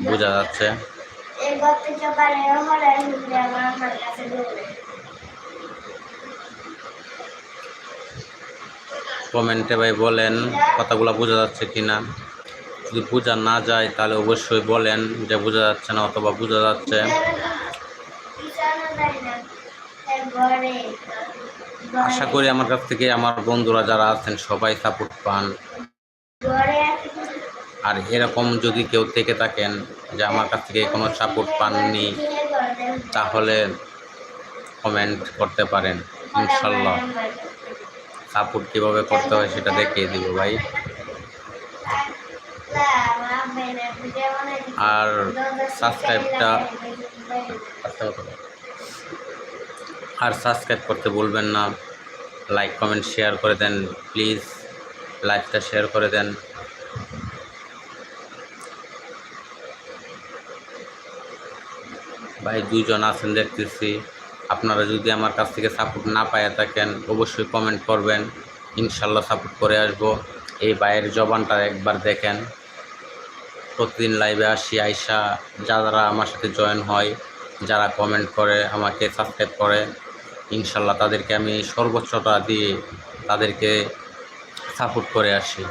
বোঝা যাচ্ছে। কমেন্টে ভাই বলেন কথাগুলো বোঝা যাচ্ছে কিনা। যদি বোঝা না যায় তাহলে অবশ্যই বলেন যে বোঝা যাচ্ছে না অথবা বোঝা যাচ্ছে। আশা করি আমার কাছ থেকে আমার বন্ধুরা যারা আছেন সবাই সাপোর্ট পান। আর এরকম যদি কেউ থেকে থাকেন যে আমার কাছ থেকে কোনো সাপোর্ট পাননি, তাহলে কমেন্ট করতে পারেন, ইনশাল্লাহ সাপোর্ট কীভাবে করতে হয় সেটা দেখিয়ে দিব ভাই। আর সাবস্ক্রাইব করতে ভুলবেন না। লাইক কমেন্ট শেয়ার করে দেন প্লিজ, লাইকটা শেয়ার করে দেন। ভাই 2 জন আছেন দেখতেছি। আপনারা যদি আমার কাছ থেকে সাপোর্ট না পাইয়া থাকেন অবশ্যই কমেন্ট করবেন, ইনশাল্লাহ সাপোর্ট করে আসব। এই ভাইয়ের জবানটা একবার দেখেন। প্রতিদিন লাইভে আসি, আইসা যারা আমার সাথে জয়েন হয়, যারা কমেন্ট করে, আমাকে সাবস্ক্রাইব করে, ইনশাল্লাহ তাদেরকে আমি সর্বোচ্চটা দিয়ে তাদেরকে সাপোর্ট করে আসি।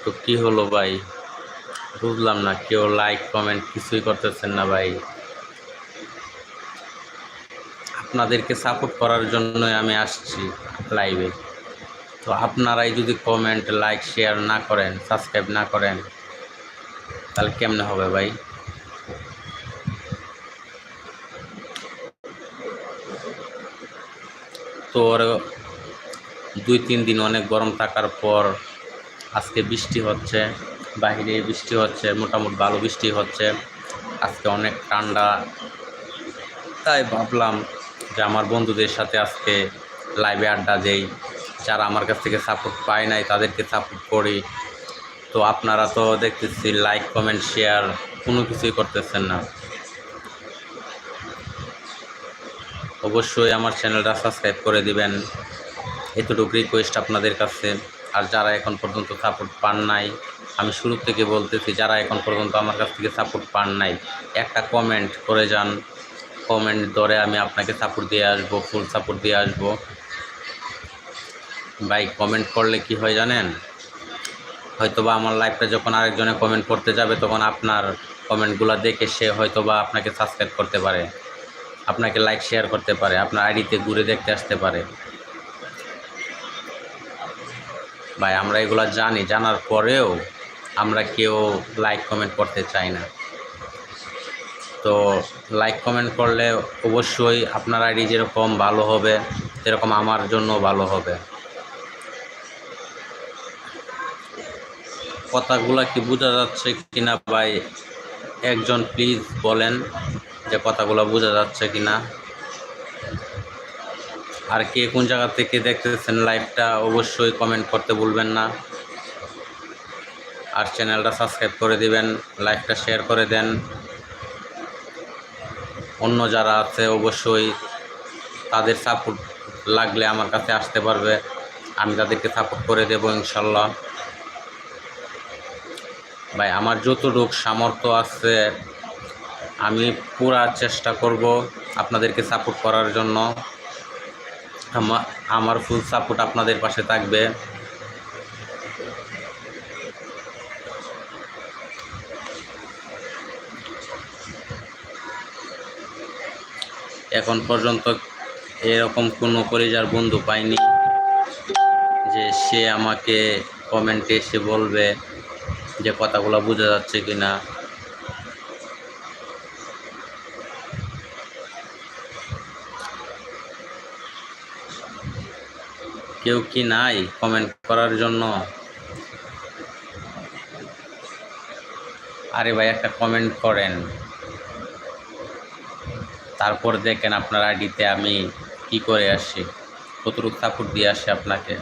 তো কি হলো ভাই, বুঝলাম না, কেউ লাইক কমেন্ট কিছুই করতেছেন না ভাই। আপনাদেরকে সাপোর্ট করার জন্যই আমি আসছি লাইভে। তো আপনারাই যদি কমেন্ট লাইক শেয়ার না করেন, সাবস্ক্রাইব না করেন, তাহলে কেমনে হবে ভাই? তো 2-3 দিন অনেক গরম থাকার পর আজকে বৃষ্টি হচ্ছে, বাইরে বৃষ্টি হচ্ছে, মোটামুটি ভালো বৃষ্টি হচ্ছে। আজকে অনেক ঠান্ডা, তাই ভাবলাম যে আমার বন্ধুদের সাথে আজকে লাইভে আড্ডা দেই। যারা আমার কাছ থেকে সাপোর্ট পায় নাই তাদেরকে সাপোর্ট করি। তো আপনারা তো দেখতেছি লাইক কমেন্ট শেয়ার কোনো কিছুই করতেছেন না। অবশ্যই আমার চ্যানেলটা সাবস্ক্রাইব করে দিবেন, এতটুকু রিকোয়েস্ট আপনাদের কাছে। আর যারা এখন পর্যন্ত সাপোর্ট পান নাই, আমি শুরু থেকে বলতেছি, যারা এখন পর্যন্ত আমার কাছ থেকে সাপোর্ট পান নাই, একটা কমেন্ট করে যান। কমেন্ট ধরে আমি আপনাকে সাপোর্ট দিয়ে আসবো, ফুল সাপোর্ট দিয়ে আসবো ভাই। কমেন্ট করলে কি হয় জানেন, হয়তোবা আমার লাইভটা যখন আরেকজনে কমেন্ট করতে যাবে তখন আপনার কমেন্টগুলো দেখে সে হয়তোবা আপনাকে সাবস্ক্রাইব করতে পারে, আপনাকে লাইক শেয়ার করতে পারে, আপনার আইডিতে ঘুরে দেখতে আসতে পারে। ভাই আমরা এগুলো জানি, জানার পরেও আমরা কেউ লাইক কমেন্ট করতে চাই না। তো লাইক কমেন্ট করলে অবশ্যই আপনার আইডি যেরকম ভালো হবে সেরকম আমার জন্য ভালো হবে। কথাগুলো কি বোঝা যাচ্ছে কিনা ভাই, একজন প্লিজ বলেন যে কথাগুলো বোঝা যাচ্ছে কিনা। আর কে কোন জায়গা থেকে দেখতেছেন লাইভটা অবশ্যই কমেন্ট করতে ভুলবেন না। আর চ্যানেলটা সাবস্ক্রাইব করে দিবেন, লাইভটা শেয়ার করে দেন। অন্য যারা আছে অবশ্যই তাদের সাপোর্ট লাগলে আমার কাছে আসতে পারবে, আমি তাদেরকে সাপোর্ট করে দেব ইনশাল্লাহ। ভাই আমার যতটুকু সামর্থ্য আছে আমি পুরা চেষ্টা করব আপনাদেরকে সাপোর্ট করার জন্য। আমার ফুল সাপোর্ট আপনাদের পাশে থাকবে। এখন পর্যন্ত এরকম কোনো কলিজার বন্ধু পাইনি যে সে আমাকে কমেন্টে এসে বলবে যে কথাগুলো বোঝা যাচ্ছে কিনা। কেউ কি নাই কমেন্ট করার জন্য? আরে ভাই একটা কমেন্ট করেন, তারপর দেখেন আপনার আইডিতে আমি কি করে আসি, কতটুকু সাপোর্ট দিয়ে আসি আপনাকে।